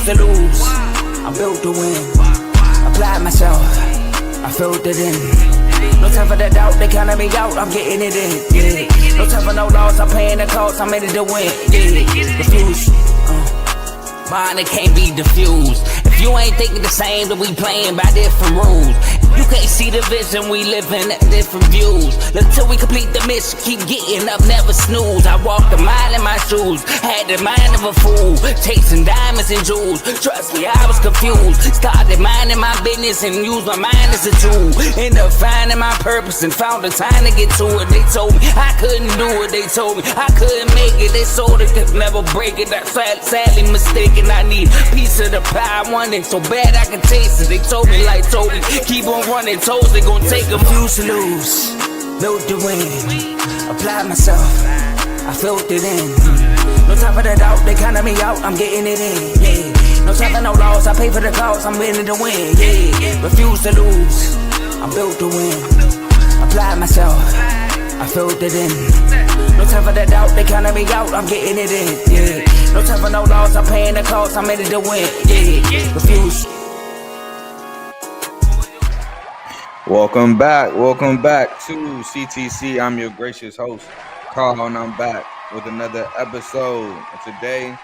to lose. I'm built to win. Applied myself. I filled it in. No time for the doubt, they counted me out, I'm getting it in, yeah. No time for no loss, I'm paying the cost, I'm in it to win, yeah. Refuse, mine, it can't be diffused. If you ain't thinking the same, then we playing by different rules. You can't see the vision, we living at different views. Until we complete the mission, keep getting up, never snooze. I walked a mile in my shoes, had the mind of a fool, chasing diamonds and jewels. Trust me, I was confused. Started minding my business and used my mind as a tool. Ended up finding my purpose and found the time to get to it. They told me I couldn't do it, they told me I couldn't make it. They sold it, could never break it. That's sadly mistaken. I need a piece of the pie, I want it so bad I can taste it. They told me like Toby, keep on running toes, they gon' take them. Refuse to lose, built to win. Applied myself, I filled it in. No time for the doubt, they counted me out, I'm getting it in, yeah. No time for no loss, I pay for the cost, I'm winning to win, yeah. Refuse to lose, I'm built to win. Applied myself, I filled it in. No time for the doubt, they counted me out, I'm getting it in, yeah. No time for no loss, I'm paying the cost, I'm in it to win, yeah. Refuse. Welcome back to CTC. I'm your gracious host, Carl, and I'm back with another episode. And today,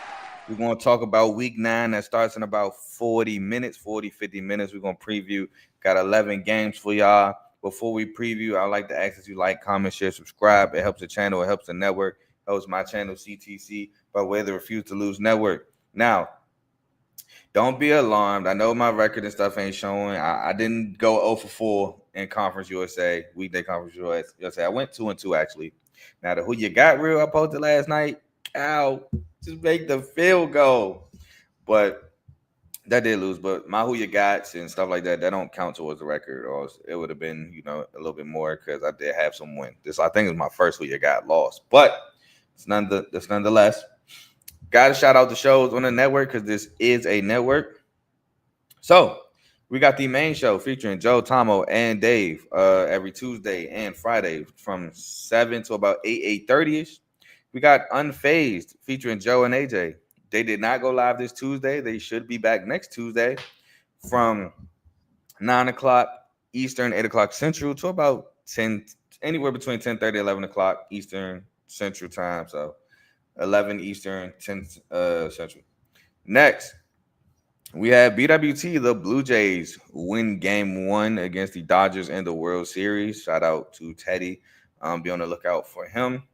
we're going to talk about week 9 that starts in about 50 minutes. We're going to preview. Got 11 games for y'all. Before we preview, I'd like to ask that you like, comment, share, subscribe. It helps the channel. It helps the network. It helps my channel, CTC, by way of the Refuse to Lose network. Now, don't be alarmed. I know my record and stuff ain't showing. I didn't go 0 for 4 in Conference USA, weekday Conference USA. I went 2-2 actually. Now the who you got reel I posted last night, just make the field goal. But that did lose. But my who you got and stuff like that don't count towards the record, or it would have been, a little bit more because I did have some win. This I think is my first who you got loss, but it's nonetheless. Got to shout out the shows on the network because this is a network. So we got the main show featuring Joe, Tomo, and Dave every Tuesday and Friday from 7 to about 8:30ish. We got Unfazed featuring Joe and AJ. They did not go live this Tuesday. They should be back next Tuesday from 9 o'clock Eastern, 8 o'clock Central to about 10, anywhere between 10:30 11 o'clock Eastern Central time. So 11 Eastern, 10 Central. Next, we have BWT. The Blue Jays win Game 1 against the Dodgers in the World Series. Shout out to Teddy. Be on the lookout for him.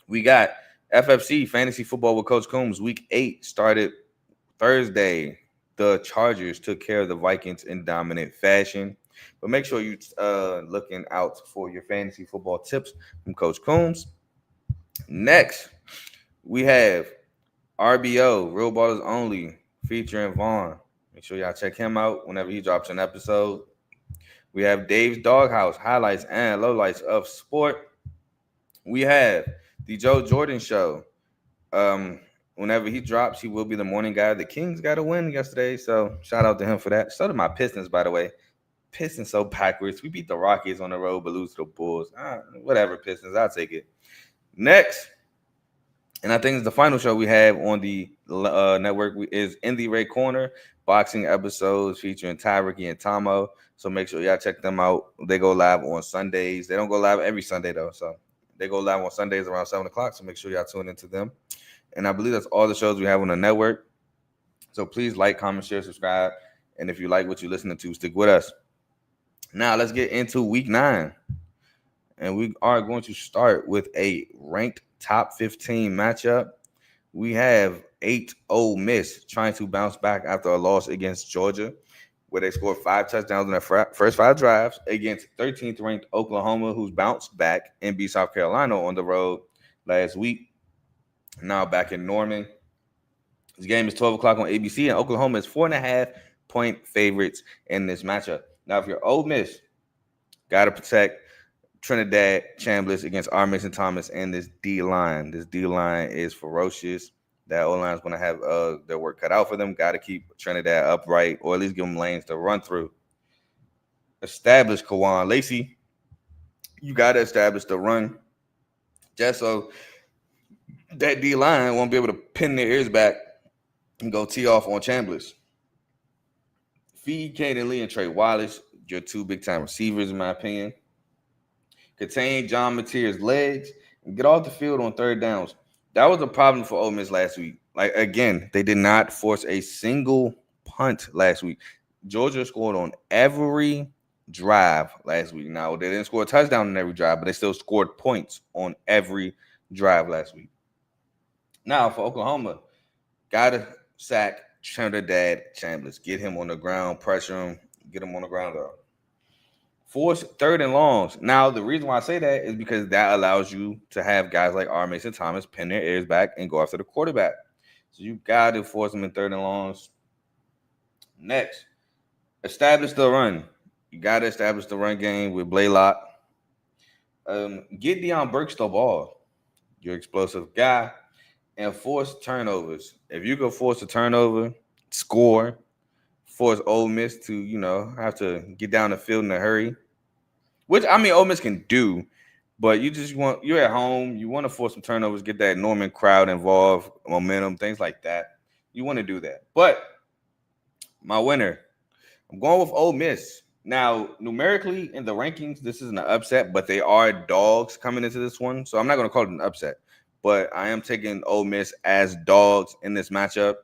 We got FFC, Fantasy Football with Coach Coombs. Week 8 started Thursday. The Chargers took care of the Vikings in dominant fashion. But make sure you're looking out for your fantasy football tips from Coach Coombs. Next, we have RBO, Real Ballers Only, featuring Vaughn. Make sure y'all check him out whenever he drops an episode. We have Dave's Doghouse, highlights and lowlights of sport. We have the Joe Jordan Show. Whenever he drops, he will be the morning guy. The Kings got a win yesterday, so shout out to him for that. So did my Pistons, by the way. Pistons so backwards. We beat the Rockies on the road, but lose to the Bulls. Whatever, Pistons, I'll take it. Next, and I think it's the final show we have on the network is In the Ray Corner, boxing episodes featuring Ty, Ricky, and Tomo. So make sure y'all check them out. They go live on Sundays. They don't go live every Sunday, though. So they go live on Sundays around 7 o'clock. So make sure y'all tune into them. And I believe that's all the shows we have on the network. So please like, comment, share, subscribe. And if you like what you're listening to, stick with us. Now let's get into week 9. And we are going to start with a ranked top 15 matchup. We have 8 Ole Miss trying to bounce back after a loss against Georgia, where they scored 5 touchdowns in their first 5 drives against 13th ranked Oklahoma, who's bounced back and beat South Carolina on the road last week. Now back in Norman. This game is 12 o'clock on ABC, and Oklahoma is 4.5-point favorites in this matchup. Now, if you're Ole Miss, got to protect Trinidad Chambliss against R. Mason Thomas and this D-line. This D-line is ferocious. That O-line is going to have their work cut out for them. Got to keep Trinidad upright, or at least give them lanes to run through. Establish Kawan Lacey. You got to establish the run just so that D-line won't be able to pin their ears back and go tee off on Chambliss. Feed Caden Lee and Trey Wallace, your two big time receivers, in my opinion. Contain John Mateer's legs and get off the field on third downs. That was a problem for Ole Miss last week. Like, again, they did not force a single punt last week. Georgia scored on every drive last week. Now, they didn't score a touchdown on every drive, but they still scored points on every drive last week. Now, for Oklahoma, got to sack Trinidad Chambliss. Get him on the ground, pressure him, get him on the ground. Force third and longs. Now, the reason why I say that is because that allows you to have guys like R. Mason Thomas pin their ears back and go after the quarterback. So you got to force them in third and longs. Next, establish the run. You got to establish the run game with Blaylock. Get Deion Burks the ball. Your explosive guy. And force turnovers. If you can force a turnover, score, force Ole Miss to, have to get down the field in a hurry, which, I mean, Ole Miss can do, but you're at home, you want to force some turnovers, get that Norman crowd involved, momentum, things like that. You want to do that. But my winner, I'm going with Ole Miss. Now, numerically in the rankings, this isn't an upset, but they are dogs coming into this one, so I'm not going to call it an upset. But I am taking Ole Miss as dogs in this matchup.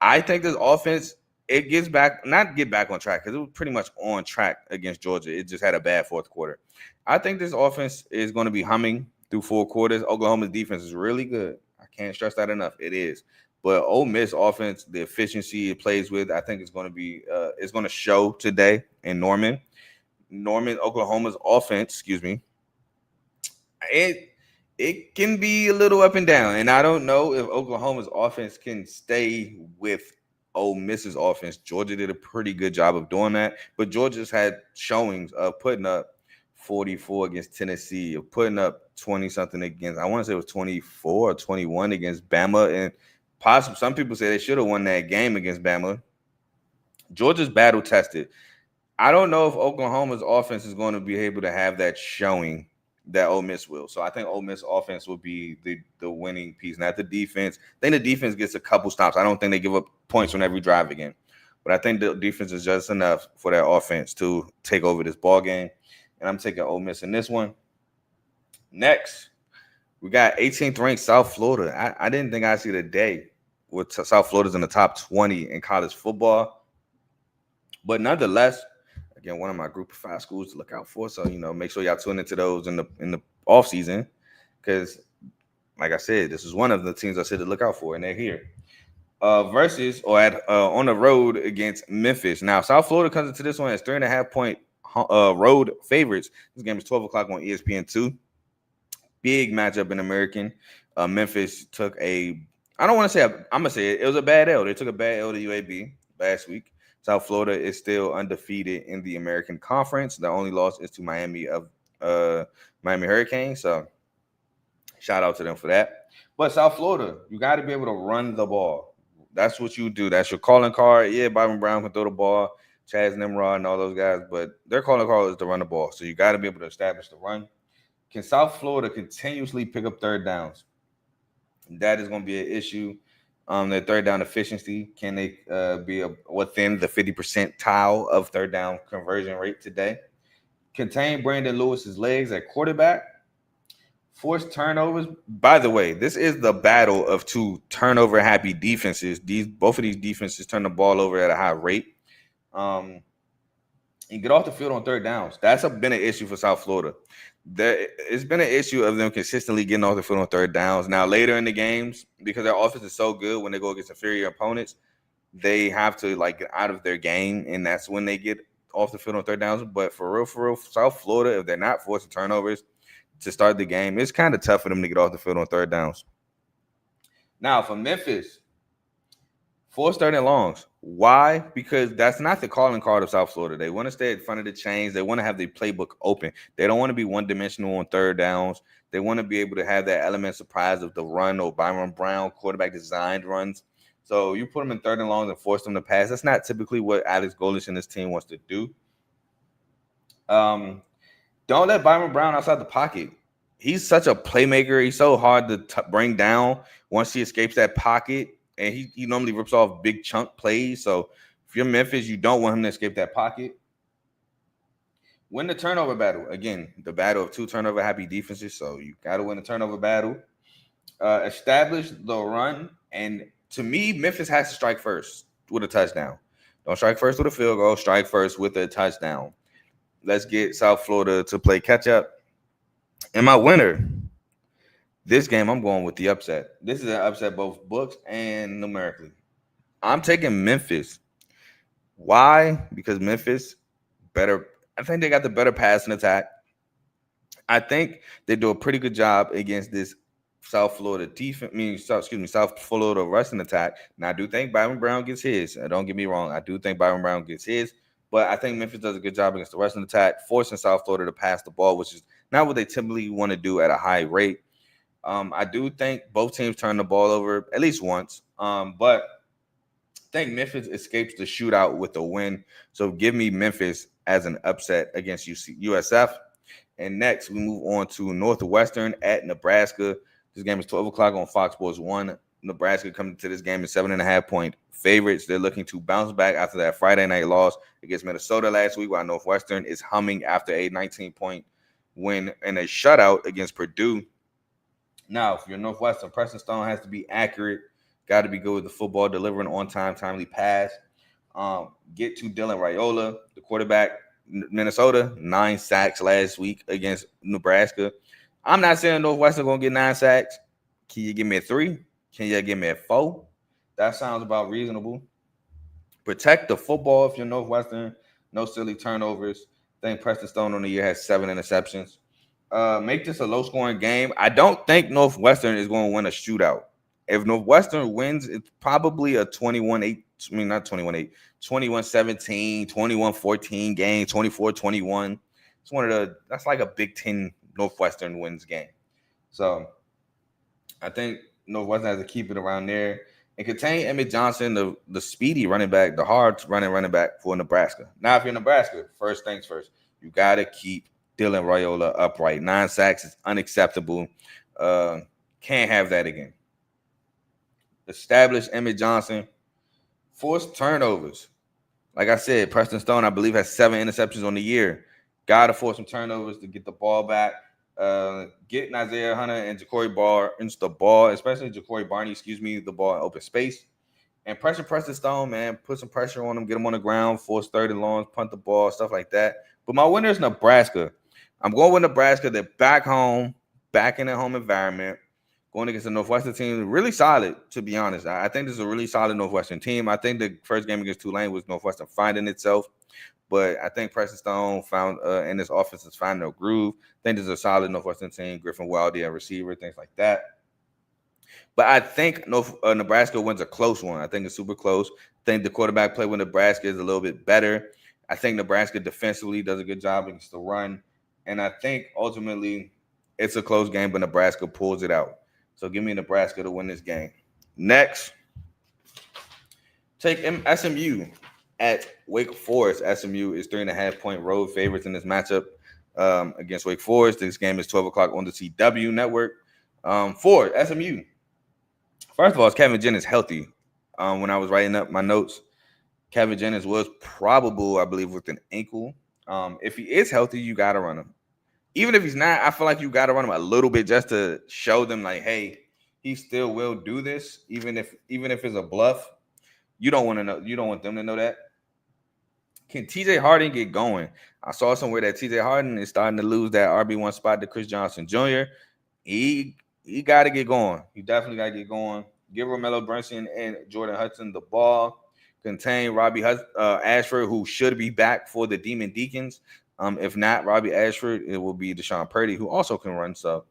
I think this offense, it gets back, not get back on track, because it was pretty much on track against Georgia. It just had a bad fourth quarter. I think this offense is going to be humming through 4 quarters. Oklahoma's defense is really good. I can't stress that enough. It is. But Ole Miss offense, the efficiency it plays with, I think it's going to be it's going to show today in Norman. Oklahoma's offense, it can be a little up and down. And I don't know if Oklahoma's offense can stay with Ole Miss's offense. Georgia did a pretty good job of doing that. But Georgia's had showings of putting up 44 against Tennessee, of putting up 20-something against, I want to say it was 24 or 21 against Bama. And possibly some people say they should have won that game against Bama. Georgia's battle tested. I don't know if Oklahoma's offense is going to be able to have that showing that Ole Miss will. So I think Ole Miss offense will be the winning piece. Not the defense. I think the defense gets a couple stops. I don't think they give up points on every drive again. But I think the defense is just enough for their offense to take over this ball game. And I'm taking Ole Miss in this one. Next, we got 18th ranked South Florida. I didn't think I'd see the day with South Florida's in the top 20 in college football. But nonetheless, again, one of my group of 5 schools to look out for. So, make sure y'all tune into those in the off season, because, like I said, this is one of the teams I said to look out for, and they're here. Versus or on the road against Memphis. Now, South Florida comes into this one as 3.5-point road favorites. This game is 12 o'clock on ESPN2. Big matchup in American. Memphis took I'm going to say it was a bad L. They took a bad L to UAB last week. South Florida is still undefeated in the American Conference. The only loss is to Miami Hurricanes. So shout out to them for that. But South Florida, you got to be able to run the ball. That's what you do. That's your calling card. Yeah, Byron Brown can throw the ball, Chaz Nimrod and all those guys, but their calling card is to run the ball. So you got to be able to establish the run. Can South Florida continuously pick up third downs? That is going to be an issue. Their third down efficiency, can they be within the 50 percentile of third down conversion rate today? Contain Brandon Lewis's legs at quarterback. Force turnovers. By the way, this is the battle of 2 turnover-happy defenses. Both of these defenses turn the ball over at a high rate. And get off the field on third downs. That's been an issue for South Florida. It's been an issue of them consistently getting off the field on third downs. Now, later in the games, because their offense is so good when they go against inferior opponents, they have to get out of their game, and that's when they get off the field on third downs. But for real, South Florida, if they're not forcing turnovers to start the game, it's kind of tough for them to get off the field on third downs. Now, for Memphis, force third and longs. Why? Because that's not the calling card of South Florida. They want to stay in front of the chains. They want to have the playbook open. They don't want to be one-dimensional on third downs. They want to be able to have that element of surprise of the run or Byron Brown quarterback designed runs. So you put them in third and longs and force them to pass. That's not typically what Alex Golesh and his team wants to do. Don't let Byron Brown outside the pocket. He's such a playmaker. He's so hard to bring down once he escapes that pocket. and he normally rips off big chunk plays. So if you're Memphis, you don't want him to escape that pocket. Win the turnover battle. Again, the battle of two turnover happy defenses. So you got to win the turnover battle. Establish the run. And to me, Memphis has to strike first with a touchdown. Don't strike first with a field goal. Strike first with a touchdown. Let's get South Florida to play catch up. And my winner, this game, I'm going with the upset. This is an upset both books and numerically. I'm taking Memphis. Why? Because Memphis better. I think they got the better passing attack. I think they do a pretty good job against this South Florida defense. South Florida rushing attack. Now I do think Byron Brown gets his. Don't get me wrong. I do think Byron Brown gets his. But I think Memphis does a good job against the rushing attack, forcing South Florida to pass the ball, which is not what they typically want to do at a high rate. I do think both teams turn the ball over at least once. But I think Memphis escapes the shootout with a win. So give me Memphis as an upset against USF. And next, we move on to Northwestern at Nebraska. This game is 12 o'clock on Fox Sports 1. Nebraska coming to this game as 7.5-point favorites. They're looking to bounce back after that Friday night loss against Minnesota last week, while Northwestern is humming after a 19-point win and a shutout against Purdue. Now, if you're Northwestern, Preston Stone has to be accurate. Got to be good with the football, delivering on-time, timely pass. Get to Dylan Raiola, the quarterback. Minnesota, 9 sacks last week against Nebraska. I'm not saying Northwestern going to get 9 sacks. Can you give me a 3? Can you give me a 4? That sounds about reasonable. Protect the football if you're Northwestern. No silly turnovers. I think Preston Stone on the year has 7 interceptions. Make this a low-scoring game. I don't think Northwestern is going to win a shootout. If Northwestern wins, it's probably a 21-8. I mean, not 21-8. 21-17, 21-14 game, 24-21. It's that's like a Big Ten Northwestern wins game. So I think Northwestern has to keep it around there and contain Emmett Johnson, the speedy running back, the hard running back for Nebraska. Now, if you're Nebraska, first things first, you got to keep Dylan Raiola upright. 9 sacks is unacceptable. Can't have that again. Establish Emmett Johnson. Force turnovers. Like I said, Preston Stone, I believe, has 7 interceptions on the year. Got to force some turnovers to get the ball back. Get Isaiah Hunter and Ja'Cory Barnes the ball, especially Ja'Cory Barney, the ball in open space. And pressure Preston Stone, man. Put some pressure on him, get him on the ground, force 30 longs, punt the ball, stuff like that. But my winner is Nebraska. I'm going with Nebraska. They're back home, back in their home environment. Going against the Northwestern team, really solid, to be honest. I think this is a really solid Northwestern team. I think the first game against Tulane was Northwestern finding itself. But I think Preston Stone found in this offense is finding a groove. I think this is a solid Northwestern team. Griffin Wildy at receiver, things like that. But I think Nebraska wins a close one. I think it's super close. I think the quarterback play with Nebraska is a little bit better. I think Nebraska defensively does a good job against the run. And I think ultimately it's a close game, but Nebraska pulls it out. So give me Nebraska to win this game. Next, take SMU at Wake Forest. SMU is 3.5-point road favorites in this matchup against Wake Forest. This game is 12 o'clock on the CW network. For SMU, first of all, is Kevin Jennings healthy? When I was writing up my notes, Kevin Jennings was probable, I believe, with an ankle. If he is healthy, you got to run him. Even if he's not, I feel like you got to run him a little bit just to show them, like, hey, he still will do this, even if it's a bluff. You don't want to know. You don't want them to know that. Can TJ Harden get going? I saw somewhere that TJ Harden is starting to lose that RB1 spot to Chris Johnson Jr. He got to get going. He definitely got to get going. Give Romello Brunson and Jordan Hudson the ball. Contain Robbie Ashford, who should be back for the Demon Deacons. If not Robbie Ashford, it will be Deshaun Purdy, who also can run. So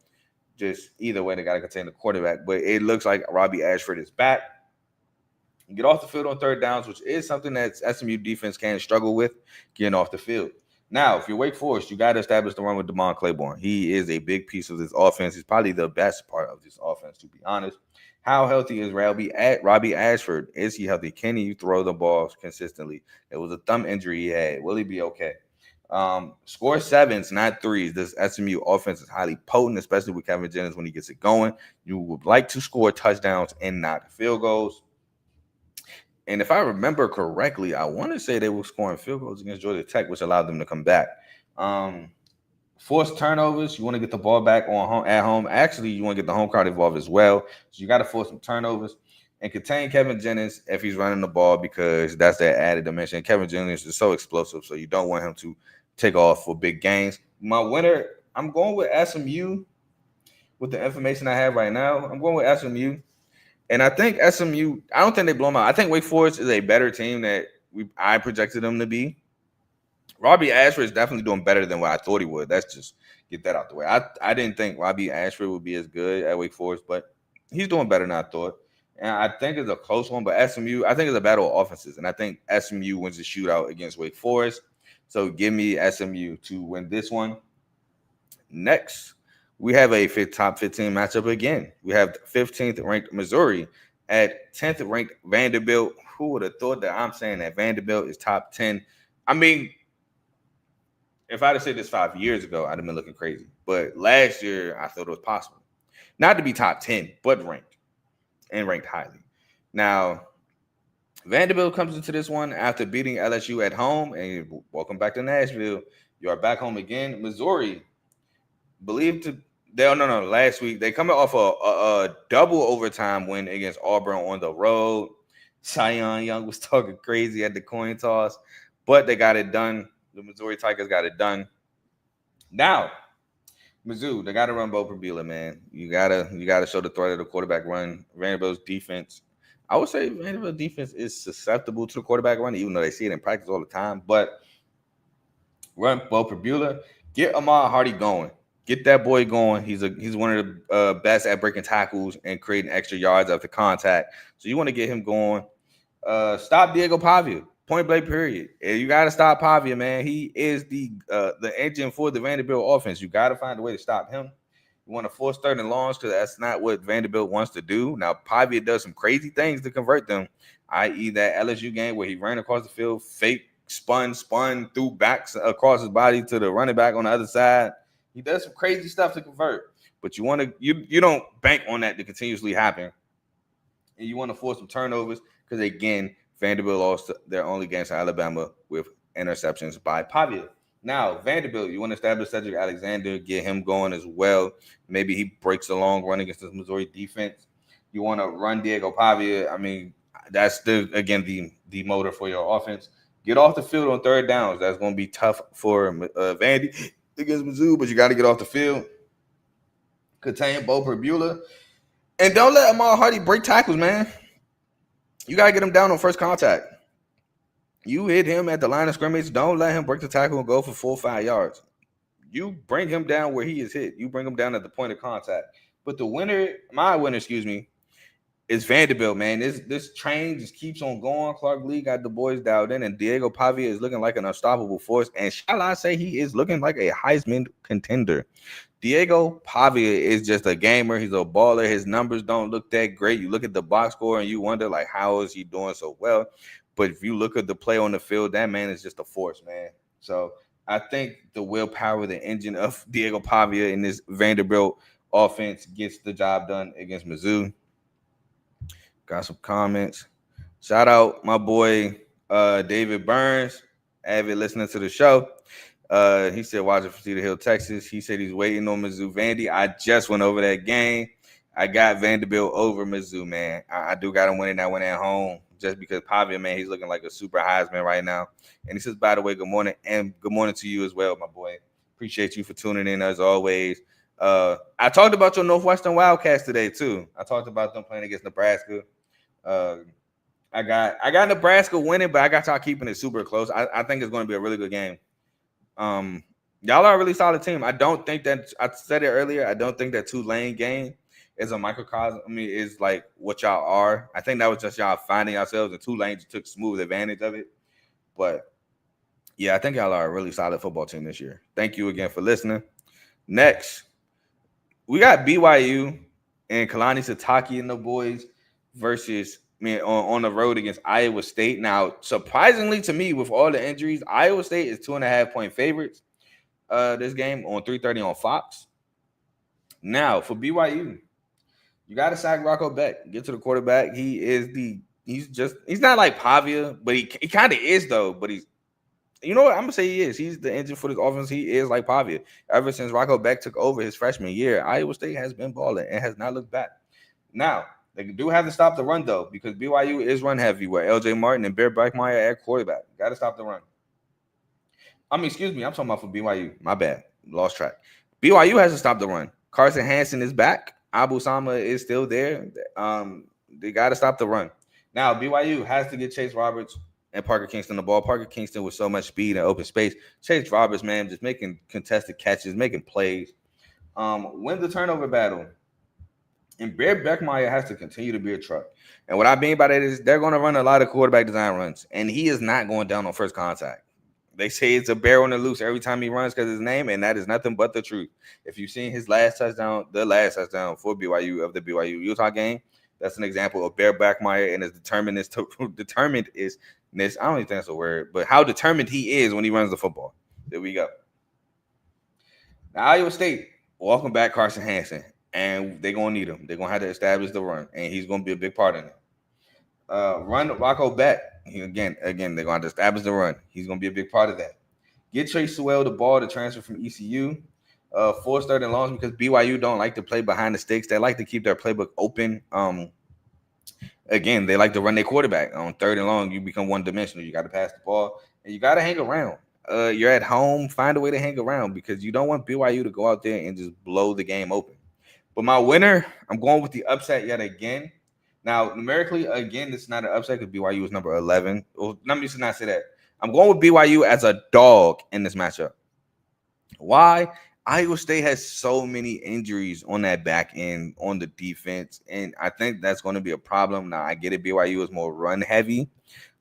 just either way, they got to contain the quarterback. But it looks like Robbie Ashford is back. Get off the field on third downs, which is something that SMU defense can struggle with, getting off the field. Now, if you're Wake Forest, you got to establish the run with DeMond Claiborne. He is a big piece of this offense. He's probably the best part of this offense, to be honest. How healthy is Robbie Ashford? Is he healthy? Can he throw the ball consistently? It was a thumb injury he had. Will he be okay? Score 7s, not 3s. This SMU offense is highly potent, especially with Kevin Jennings when he gets it going. You would like to score touchdowns and not field goals. And if I remember correctly, I want to say they were scoring field goals against Georgia Tech, which allowed them to come back. Force turnovers. You want to get the ball back on home at home. Actually, you want to get the home crowd involved as well. So you got to force some turnovers and contain Kevin Jennings if he's running the ball, because that's that added dimension. Kevin Jennings is so explosive, so you don't want him to take off for big gains. My winner, I'm going with SMU. With the information I have right now, I'm going with SMU. And I think SMU, I don't think they blow them out. I think Wake Forest is a better team that I projected them to be. Robbie Ashford is definitely doing better than what I thought he would. Let's just get that out the way. I didn't think Robbie Ashford would be as good at Wake Forest, but he's doing better than I thought. And I think it's a close one, but SMU, I think it's a battle of offenses. And I think SMU wins the shootout against Wake Forest. So give me SMU to win this one. Next, we have a top 15 matchup again. We have 15th ranked Missouri at 10th ranked Vanderbilt. Who would have thought that I'm saying that Vanderbilt is top 10? I mean, if I'd have said this 5 years ago, I'd have been looking crazy. But last year, I thought it was possible. Not to be top 10, but ranked, and ranked highly. Now, Vanderbilt comes into this one after beating LSU at home, and welcome back to Nashville. You are back home again. Missouri, last week, they coming off a double overtime win against Auburn on the road. Cheyenne Young was talking crazy at the coin toss, but they got it done. The Missouri Tigers got it done. Now, Mizzou, they got to run Bo Prabula, man. You gotta show the threat of the quarterback run. Vanderbilt's defense, I would say Vanderbilt's defense is susceptible to the quarterback run, even though they see it in practice all the time. But run Bo Prabula, get Ahmad Hardy going. Get that boy going. He's one of the best at breaking tackles and creating extra yards after contact. So you want to get him going. Stop Diego Pavia. Point blank, period. You got to stop Pavia, man. He is the engine for the Vanderbilt offense. You got to find a way to stop him. You want to force third and longs because that's not what Vanderbilt wants to do. Now, Pavia does some crazy things to convert them, i.e. that LSU game where he ran across the field, fake, spun, threw backs across his body to the running back on the other side. He does some crazy stuff to convert, but you don't bank on that to continuously happen. And you want to force some turnovers because, again, Vanderbilt lost their only games to Alabama with interceptions by Pavia. Now, Vanderbilt, you want to establish Cedric Alexander, get him going as well. Maybe he breaks a long run against this Missouri defense. You want to run Diego Pavia. I mean, that's the motor for your offense. Get off the field on third downs. That's going to be tough for Vandy against Mizzou, but you got to get off the field. Contain Bo Prabula. And don't let Ahmad Hardy break tackles, man. You got to get him down on first contact. You hit him at the line of scrimmage. Don't let him break the tackle and go for 4 or 5 yards. You bring him down where he is hit. You bring him down at the point of contact. But my winner, is Vanderbilt, man. This train just keeps on going. Clark Lee got the boys dialed in, and Diego Pavia is looking like an unstoppable force. And shall I say he is looking like a Heisman contender. Diego Pavia is just a gamer. He's a baller. His numbers don't look that great. You look at the box score and you wonder, like, how is he doing so well? But if you look at the play on the field, that man is just a force, man. So I think the willpower, the engine of Diego Pavia in this Vanderbilt offense gets the job done against Mizzou. Got some comments. Shout out my boy David Burns, avid listener to the show. He said watching from Cedar Hill, Texas. He said he's waiting on Mizzou Vandy. I just went over that game. I got Vanderbilt over Mizzou, man. I do got him winning that one at home just because Pavia, man, he's looking like a super Heisman right now. And he says, by the way, good morning. And good morning to you as well, my boy. Appreciate you for tuning in as always. I talked about your Northwestern Wildcats today, too. I talked about them playing against Nebraska. I got Nebraska winning, but I got y'all keeping it super close. I think it's going to be a really good game. Y'all are a really solid team. I don't think that I said it earlier. I don't think that Tulane game is a microcosm. I mean, is like what y'all are. I think that was just y'all finding yourselves, and Tulane just took smooth advantage of it. But yeah, I think y'all are a really solid football team this year. Thank you again for listening. Next, we got BYU and Kalani Sitake and the boys versus on the road against Iowa State. Now, surprisingly to me, with all the injuries, Iowa State is 2.5-point favorites this game on 3:30 on Fox. Now, for BYU, you got to sack Rocco Beck. Get to the quarterback. He is the he's not like Pavia, but he kind of is though. But he's you know what I'm gonna say he is. He's the engine for this offense. He is like Pavia. Ever since Rocco Beck took over his freshman year, Iowa State has been balling and has not looked back. Now they do have to stop the run though, because BYU is run heavy with L.J. Martin and Bear Blackmeyer at quarterback. Got to stop the run. I mean, excuse me, I'm talking about for BYU. My bad, lost track. BYU has to stop the run. Carson Hansen is back. Abu Sama is still there. They got to stop the run. Now BYU has to get Chase Roberts and Parker Kingston the ball. Parker Kingston with so much speed and open space. Chase Roberts, man, just making contested catches, making plays. Win the turnover battle. And Bear Beckmeyer has to continue to be a truck. And what I mean by that is they're going to run a lot of quarterback design runs, and he is not going down on first contact. They say it's a bear on the loose every time he runs because of his name, and that is nothing but the truth. If you've seen his last touchdown, the last touchdown for BYU of the BYU Utah game, that's an example of Bear Beckmeyer and his determinedness. I don't even think that's a word, but how determined he is when he runs the football. There we go. Now, Iowa State, welcome back Carson Hansen. And they're going to need him. They're going to have to establish the run, and he's going to be a big part in it. Run Rocco Beck. Again, they're going to have to establish the run. He's going to be a big part of that. Get Trey Sewell the ball to transfer from ECU. Force third and longs because BYU don't like to play behind the sticks. They like to keep their playbook open. Again, they like to run their quarterback. On third and long, you become one-dimensional. You got to pass the ball, and you got to hang around. You're at home. Find a way to hang around because you don't want BYU to go out there and just blow the game open. But my winner, I'm going with the upset yet again. Now, numerically, again, this is not an upset because BYU is number 11. Well, let me just not say that. I'm going with BYU as a dog in this matchup. Why? Iowa State has so many injuries on that back end on the defense, and I think that's going to be a problem. Now, I get it. BYU is more run heavy,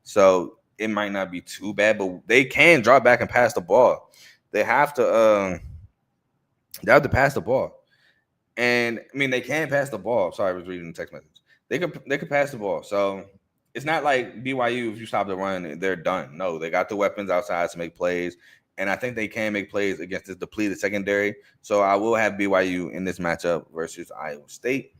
so it might not be too bad, but they can drop back and pass the ball. They have to pass the ball. And I mean, they can pass the ball. Sorry, I was reading the text message. They could pass the ball. So it's not like BYU, if you stop the run, they're done. No, they got the weapons outside to make plays. And I think they can make plays against this depleted secondary. So I will have BYU in this matchup versus Iowa State.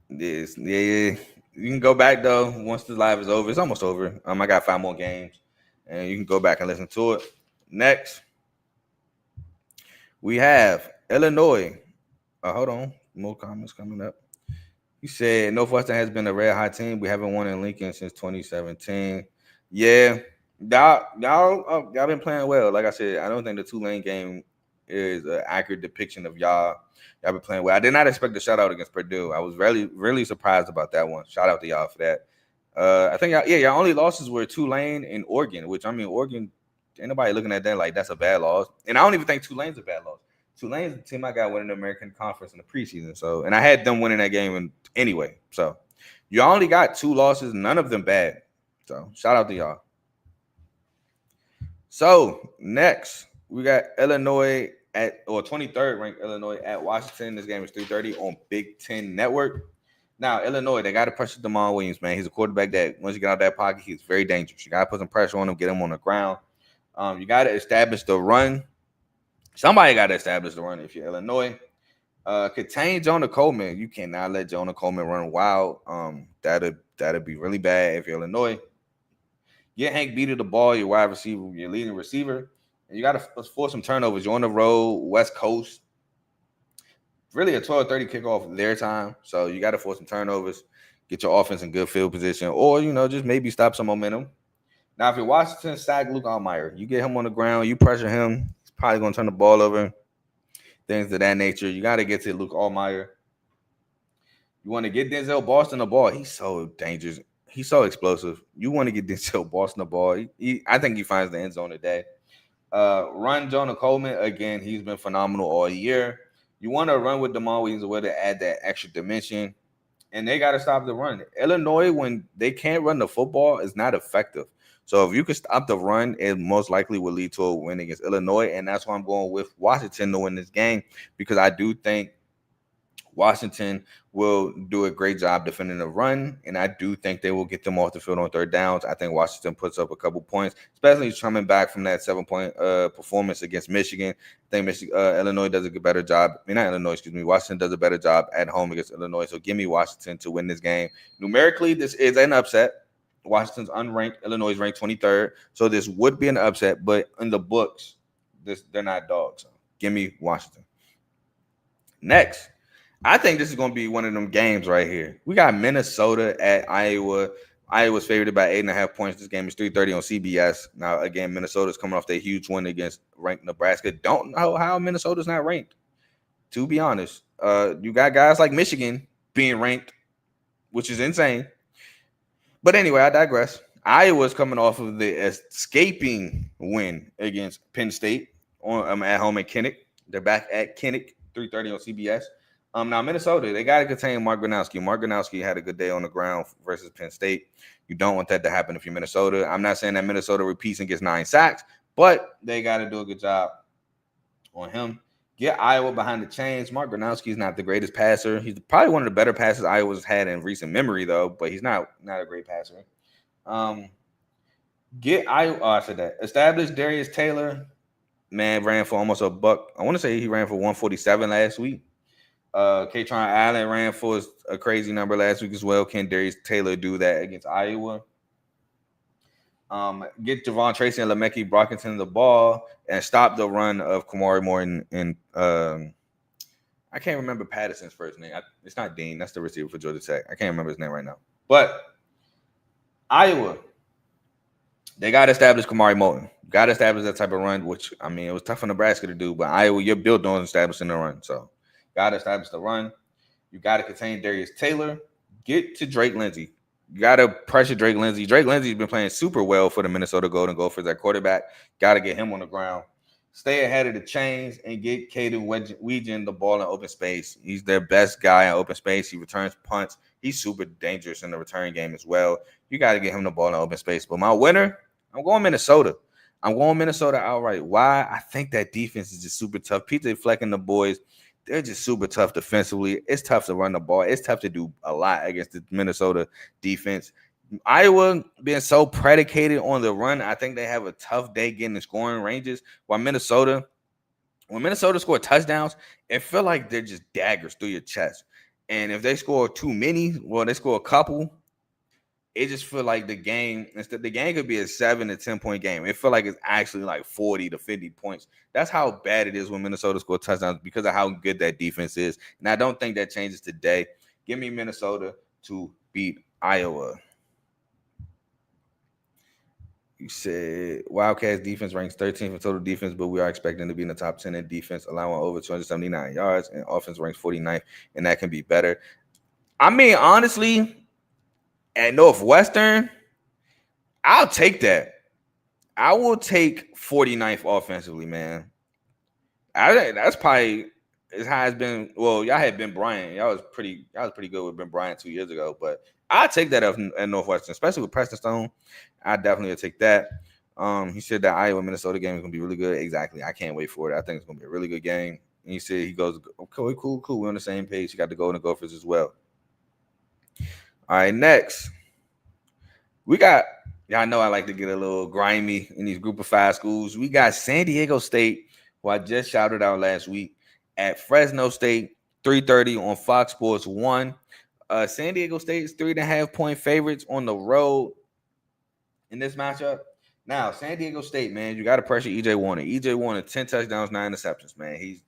You can go back though once the live is over. It's almost over. I got 5 more games, and you can go back and listen to it. Next, we have Illinois. Hold on. More comments coming up. He said Northwestern has been a red hot team. We haven't won in Lincoln since 2017. Yeah, y'all been playing well. Like I said, I don't think the Tulane game is an accurate depiction of y'all. Y'all been playing well. I did not expect the shutout against Purdue. I was really surprised about that one. Shout out to y'all for that. I think y'all only losses were Tulane and Oregon, which I mean Oregon. Ain't nobody looking at that like that's a bad loss. And I don't even think Tulane's a bad loss. Tulane's the team I got winning the American Conference in the preseason. So, and I had them winning that game anyway. So, you only got 2 losses, none of them bad. So, shout out to y'all. So, next, we got Illinois 23rd ranked Illinois at Washington. This game is 3:30 on Big Ten Network. Now, Illinois, they got to pressure Damon Williams, man. He's a quarterback that once you get out of that pocket, he's very dangerous. You got to put some pressure on him, get him on the ground. You got to establish the run. Somebody got to establish the run if you're Illinois. Contain Jonah Coleman. You cannot let Jonah Coleman run wild. That'd be really bad if you're Illinois. Get Hank Beater the ball, your wide receiver, your leading receiver. And you got to force some turnovers. You're on the road, West Coast. Really a 12:30 kickoff their time. So you got to force some turnovers, get your offense in good field position, or, just maybe stop some momentum. Now, if you're Washington, sack Luke Altmyer. You get him on the ground, you pressure him. He's probably going to turn the ball over, things of that nature. You got to get to Luke Altmyer. You want to get Denzel Boston the ball. He's so dangerous. He's so explosive. You want to get Denzel Boston the ball. I think he finds the end zone today. Run Jonah Coleman. Again, he's been phenomenal all year. You want to run with Damon Williams away to add that extra dimension. And they got to stop the run. Illinois, when they can't run the football, is not effective. So if you can stop the run, it most likely will lead to a win against Illinois. And that's why I'm going with Washington to win this game, because I do think Washington will do a great job defending the run, and I do think they will get them off the field on third downs. I think Washington puts up a couple points, especially coming back from that 7-point performance against Michigan. I think Illinois does a better job. Washington does a better job at home against Illinois. So give me Washington to win this game. Numerically, this is an upset. Washington's unranked. Illinois is ranked 23rd. So this would be an upset, but in the books, they're not dogs. So give me Washington. Next, I think this is going to be one of them games right here. We got Minnesota at Iowa. Iowa's favored by 8.5 points. This game is 3:30 on CBS. Now, again, Minnesota's coming off their huge win against ranked Nebraska. Don't know how Minnesota's not ranked, to be honest. You got guys like Michigan being ranked, which is insane. But anyway, I digress. Iowa's coming off of the escaping win against Penn State at home at Kinnick. They're back at Kinnick, 3:30 on CBS. Now, Minnesota, they got to contain Mark Gronowski. Mark Gronowski had a good day on the ground versus Penn State. You don't want that to happen if you're Minnesota. I'm not saying that Minnesota repeats and gets 9 sacks, but they got to do a good job on him. Get Iowa behind the chains. Mark Gronowski is not the greatest passer. He's probably one of the better passes Iowa's had in recent memory, though, but he's not a great passer. Get Iowa. Oh, I said that. Establish Darius Taylor. Man, ran for almost a buck. I want to say he ran for 147 last week. Katron Allen ran for a crazy number last week as well. Can Darius Taylor do that against Iowa? Get Javon Tracy and LeMekhi Brockington the ball and stop the run of Kamari Morton and I can't remember Patterson's first name. It's not Dean. That's the receiver for Georgia Tech. I can't remember his name right now. But Iowa, they got to establish Kamari Morton. Got to establish that type of run, which, I mean, it was tough for Nebraska to do. But Iowa, you're built on establishing the run. So got to establish the run. You got to contain Darius Taylor. Get to Drake Lindsey. You got to pressure Drake Lindsey. Drake Lindsey's been playing super well for the Minnesota Golden Gophers at quarterback. Got to get him on the ground. Stay ahead of the chains and get Caden Weegan the ball in open space. He's their best guy in open space. He returns punts. He's super dangerous in the return game as well. You got to get him the ball in open space. But my winner, I'm going Minnesota. I'm going Minnesota outright. Why? I think that defense is just super tough. PJ Fleck and the boys, they're just super tough defensively. It's tough to run the ball. It's tough to do a lot against the Minnesota defense. Iowa being so predicated on the run, I think they have a tough day getting the scoring ranges. While when Minnesota score touchdowns, it feel like they're just daggers through your chest. And if they score too many, well, they score a couple, it just feel like the game could be a 7 to 10 point game. It feel like it's actually like 40 to 50 points. That's how bad it is when Minnesota score touchdowns because of how good that defense is. And I don't think that changes today. Give me Minnesota to beat Iowa. You said Wildcats defense ranks 13th in total defense, but we are expecting to be in the top 10 in defense, allowing over 279 yards, and offense ranks 49th, and that can be better. I mean, honestly, at Northwestern, I'll take that. I will take 49th offensively, man. That's probably as high as been. Well, y'all had Ben Bryant. Y'all was pretty good with Ben Bryant 2 years ago, but I'll take that at Northwestern, especially with Preston Stone. I definitely will take that. He said that Iowa Minnesota game is gonna be really good. Exactly. I can't wait for it. I think it's gonna be a really good game. And he said he goes, okay, cool. We're on the same page. He got the Golden Gophers as well. All right, next. We got, y'all know I like to get a little grimy in these group of 5 schools. We got San Diego State, who I just shouted out last week, at Fresno State, 3:30 on Fox Sports 1. San Diego State is 3.5 point favorites on the road in this matchup. Now, San Diego State, man, you got to pressure EJ Warner. EJ Warner, 10 touchdowns, 9 interceptions, man. He's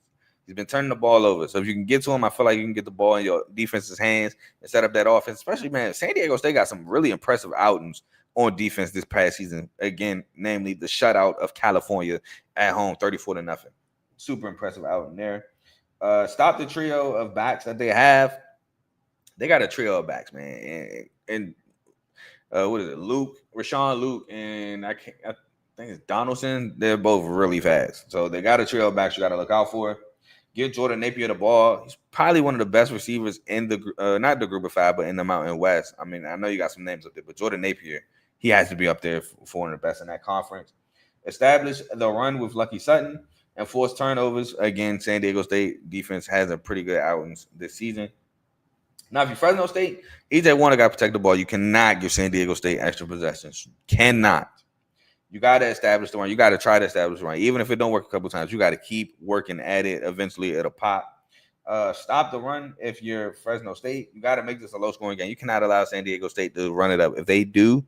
been turning the ball over. So if you can get to him, I feel like you can get the ball in your defense's hands and set up that offense. Especially, man, San Diego State got some really impressive outings on defense this past season. Again, namely the shutout of California at home, 34-0. Super impressive outing there. Stop the trio of backs that they have. They got a trio of backs, man. And what is it? Rashawn Luke, and I think it's Donaldson. They're both really fast. So they got a trio of backs you got to look out for. Give Jordan Napier the ball. He's probably one of the best receivers in the not the group of 5, but in the Mountain West. I mean, I know you got some names up there, but Jordan Napier, he has to be up there for one of the best in that conference. Establish the run with Lucky Sutton. and force turnovers. Again, San Diego State defense has a pretty good outings this season. Now, if you're Fresno State, EJ Warner got to protect the ball. You cannot give San Diego State extra possessions. Cannot. You got to establish the run. You got to try to establish the run. Even if it don't work a couple times, you got to keep working at it. Eventually, it'll pop. Stop the run if you're Fresno State. You got to make this a low-scoring game. You cannot allow San Diego State to run it up. If they do,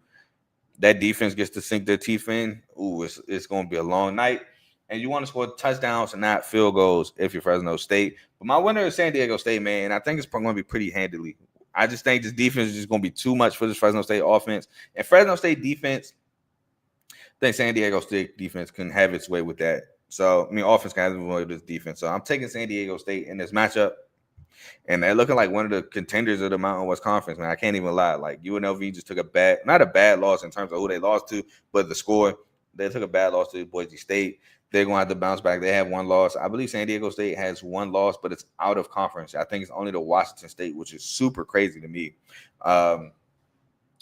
that defense gets to sink their teeth in. Ooh, it's going to be a long night. And you want to score touchdowns and not field goals if you're Fresno State. But my winner is San Diego State, man. I think it's going to be pretty handily. I just think this defense is just going to be too much for this Fresno State offense. And Fresno State defense, I think San Diego State defense can have its way with that. So, I mean, offense can have its way with this defense. So, I'm taking San Diego State in this matchup. And they're looking like one of the contenders of the Mountain West Conference, man. I can't even lie. Like, UNLV just took not a bad loss in terms of who they lost to, but the score. They took a bad loss to Boise State. They're going to have to bounce back. They have one loss. I believe San Diego State has one loss, but it's out of conference. I think it's only to Washington State, which is super crazy to me.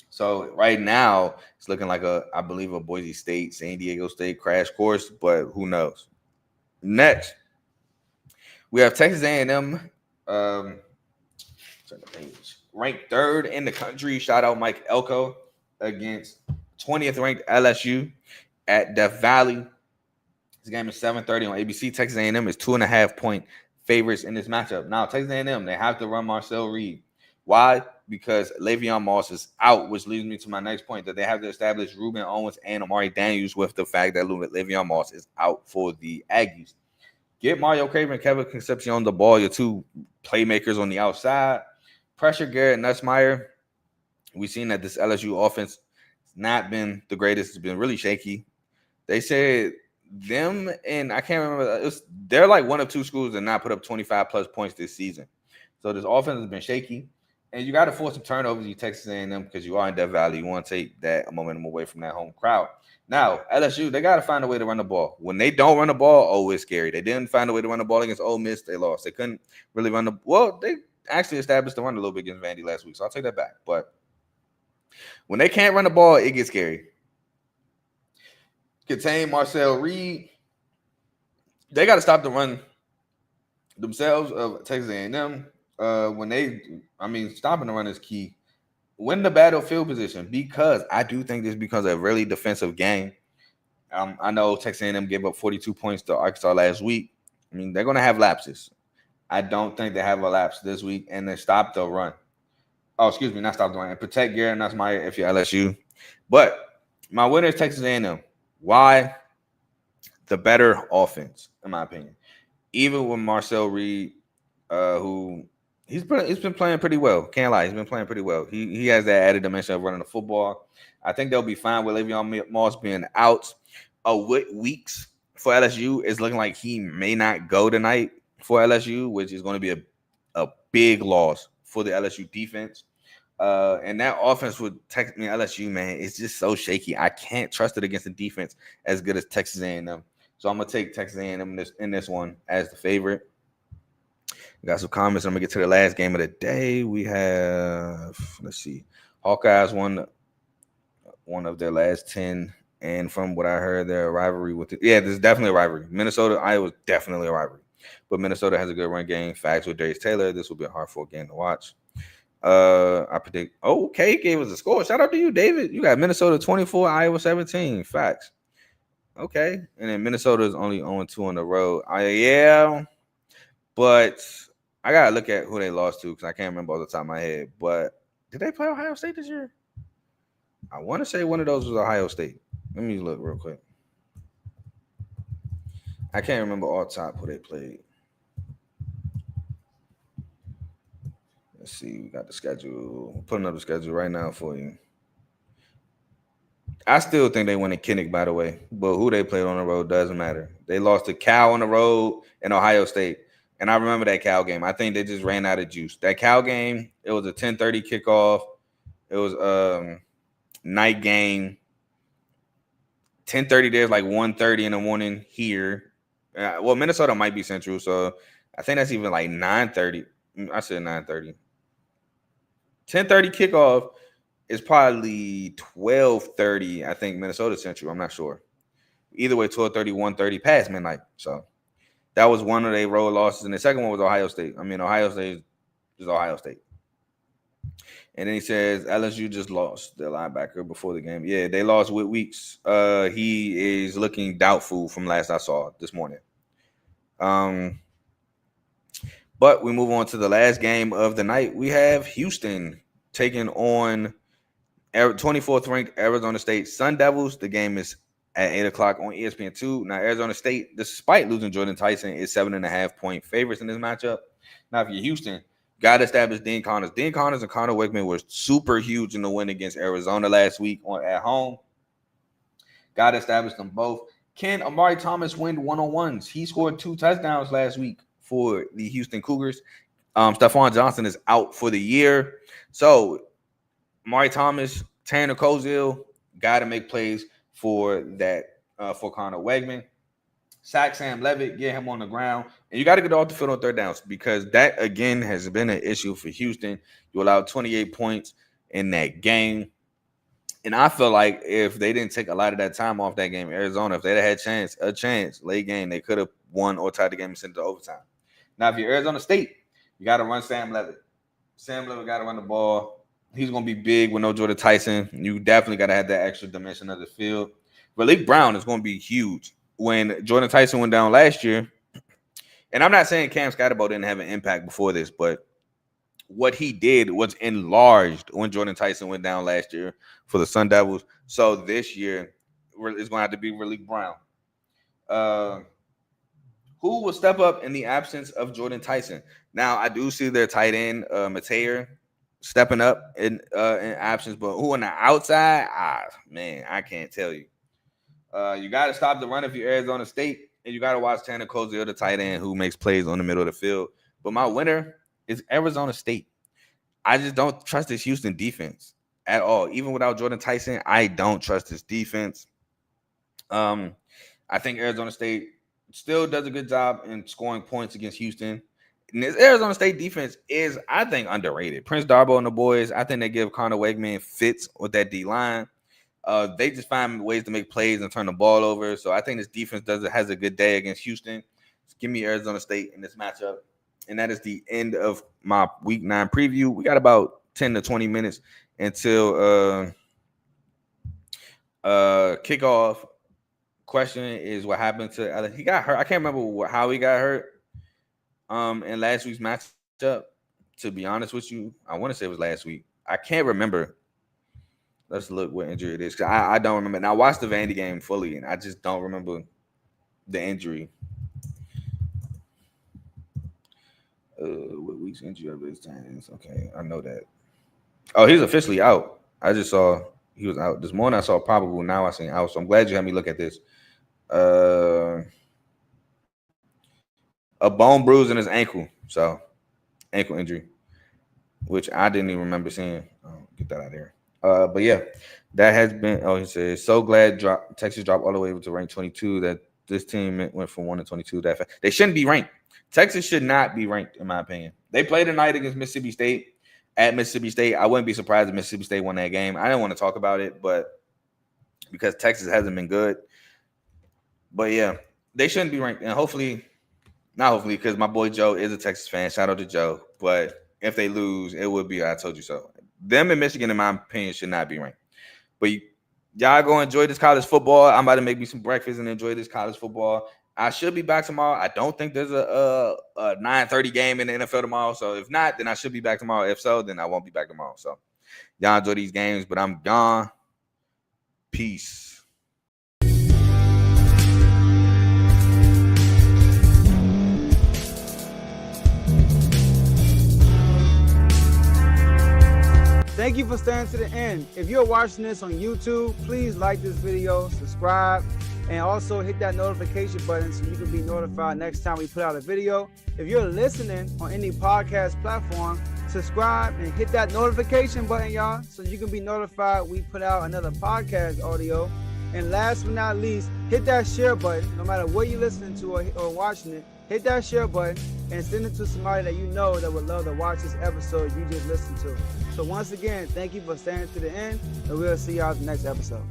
So right now, it's looking like I believe a Boise State, San Diego State crash course, but who knows? Next, we have Texas A&M, turn the page, ranked third in the country. Shout out Mike Elko against 20th ranked LSU at Death Valley. This game is 7:30 on ABC. Texas A&M is 2.5-point favorites in this matchup. Now, Texas A&M, they have to run Marcel Reed. Why? Because Le'Veon Moss is out, which leads me to my next point, that they have to establish Ruben Owens and Amari Daniels with the fact that Le'Veon Moss is out for the Aggies. Get Mario Craven and Kevin Concepcion on the ball, your two playmakers on the outside. Pressure Garrett Nussmeier. We've seen that this LSU offense has not been the greatest. It's been really shaky. They said them and I can't remember. They're like one of two schools that not put up 25-plus points this season. So this offense has been shaky. And you got to force some turnovers, you Texas A&M, because you are in Death Valley. You want to take that momentum away from that home crowd. Now, LSU, they got to find a way to run the ball. When they don't run the ball, it's scary. They didn't find a way to run the ball against Ole Miss. They lost. They couldn't really run the – well, they actually established the run a little bit against Vandy last week, so I'll take that back. But when they can't run the ball, it gets scary. Contain Marcel Reed. They got to stop the run themselves of Texas A&M. Stopping the run is key. Win the battlefield position, because I do think this becomes a really defensive game. I know Texas A&M gave up 42 points to Arkansas last week. I mean, they're going to have lapses. I don't think they have a lapse this week, and they stop the run. Oh, excuse me, not stop the run. And protect Garrett Nussmeier if you're LSU. But my winner is Texas A&M. Why? The better offense, in my opinion. Even with Marcel Reed, who he's been playing pretty well. Can't lie, he's been playing pretty well. He has that added dimension of running the football. I think they'll be fine with Le'Veon Moss being out. Weeks for LSU is looking like he may not go tonight for LSU, which is going to be a big loss for the LSU defense. And that offense with LSU, man, it's just so shaky. I can't trust it against a defense as good as Texas A&M. So I'm going to take Texas A&M in this one as the favorite. We got some comments. I'm going to get to the last game of the day. We have, let's see, Hawkeyes won one of their last 10. And from what I heard, they're a rivalry with it. Yeah, there's definitely a rivalry. Minnesota, Iowa is definitely a rivalry. But Minnesota has a good run game. Facts with Darius Taylor. This will be a hard-fought game to watch. I predict. Oh, okay, gave us a score. Shout out to you, David. You got Minnesota 24, Iowa 17. Facts. Okay, and then Minnesota is only 0-2 on the road. Yeah, but I gotta look at who they lost to because I can't remember off the top of my head. But did they play Ohio State this year? I want to say one of those was Ohio State. Let me look real quick. I can't remember all top who they played. Let's see. We got the schedule. I'm putting up the schedule right now for you. I still think they won at Kinnick, by the way. But who they played on the road doesn't matter. They lost to Cal on the road and Ohio State. And I remember that Cal game. I think they just ran out of juice. That Cal game, it was a 10:30 kickoff. It was night game. 10:30 there's like 1:30 in the morning here. Well, Minnesota might be Central, so I think that's even like 9:30. I said 9:30. 10:30 kickoff is probably 12:30. I think Minnesota Central. I'm not sure. Either way, 12:30, 1:30 past midnight. So That was one of their road losses, and the second one was Ohio State. I mean, Ohio State is Ohio State. And then he says LSU just lost their linebacker before the game. Yeah, they lost with Weeks. He is looking doubtful from last I saw this morning. But we move on to the last game of the night. We have Houston taking on 24th ranked Arizona State Sun Devils. The game is at 8 o'clock on ESPN2. Now, Arizona State, despite losing Jordan Tyson, is 7.5-point favorites in this matchup. Now, if you're Houston, got to establish Dean Connors. Dean Connors and Connor Wickman were super huge in the win against Arizona last week at home. Got to establish them both. Can Amari Thomas win one-on-ones? He scored 2 touchdowns last week for the Houston Cougars. Stephon Johnson is out for the year. So, Amari Thomas, Tanner Koziel, got to make plays for that for Connor Wegman. Sack Sam Levitt, get him on the ground. And you got to get off the field on third downs because that, again, has been an issue for Houston. You allowed 28 points in that game. And I feel like if they didn't take a lot of that time off that game, Arizona, if they'd have had a chance late game, they could have won or tied the game and sent it to overtime. Now, if you're Arizona State, you got to run Sam Levitt. Sam Levitt got to run the ball. He's going to be big with no Jordan Tyson. You definitely got to have that extra dimension of the field. Malik Brown is going to be huge. When Jordan Tyson went down last year, and I'm not saying Cam Scatterbo didn't have an impact before this, but what he did was enlarged when Jordan Tyson went down last year for the Sun Devils. So this year, it's going to have to be Malik Brown. Who will step up in the absence of Jordan Tyson? Now, I do see their tight end, Mateer, stepping up in absence, but who on the outside? Man, I can't tell you. You got to stop the run if you're Arizona State, and you got to watch Tanner Koziel, the tight end, who makes plays on the middle of the field. But my winner is Arizona State. I just don't trust this Houston defense at all. Even without Jordan Tyson, I don't trust this defense. I think Arizona State still does a good job in scoring points against Houston. And this Arizona State defense is, I think, underrated. Prince Darbo and the boys, I think they give Connor Wegman fits with that D-line. They just find ways to make plays and turn the ball over. So I think this defense has a good day against Houston. Just give me Arizona State in this matchup. And that is the end of my Week 9 preview. We got about 10 to 20 minutes until kickoff. Question is what happened to Alex. He got hurt. I can't remember how he got hurt in last week's matchup. To be honest with you, I want to say it was last week. I can't remember. Let's look what injury it is. I don't remember. Now, I watched the Vandy game fully, and I just don't remember the injury. What week's injury of this time? Okay, I know that. Oh, he's officially out. I just saw he was out. This morning I saw probable. Now I seen out. So I'm glad you had me look at this. A bone bruise in his ankle. So, ankle injury, which I didn't even remember seeing. Get that out of there. But yeah, that has been. Oh, he says, so glad Texas dropped all the way to rank 22. That this team went from 1 to 22. That they shouldn't be ranked. Texas should not be ranked, in my opinion. They played tonight against Mississippi State at Mississippi State. I wouldn't be surprised if Mississippi State won that game. I didn't want to talk about it, but because Texas hasn't been good. But yeah, they shouldn't be ranked. And not hopefully, because my boy Joe is a Texas fan. Shout out to Joe. But if they lose, it would be I told you so. Them in Michigan, in my opinion, should not be ranked. But y'all go enjoy this college football. I'm about to make me some breakfast and enjoy this college football. I should be back tomorrow. I don't think there's a 9:30 game in the NFL tomorrow. So if not, then I should be back tomorrow. If so, then I won't be back tomorrow. So y'all enjoy these games, but I'm gone. Peace. Thank you for staying to the end. If you're watching this on YouTube, please like this video, subscribe, and also hit that notification button so you can be notified next time we put out a video. If you're listening on any podcast platform, subscribe and hit that notification button, y'all, so you can be notified we put out another podcast audio. And last but not least, hit that share button. No matter what you're listening to or watching it, hit that share button and send it to somebody that you know that would love to watch this episode you just listened to. So once again, thank you for staying to the end, and we'll see y'all in the next episode.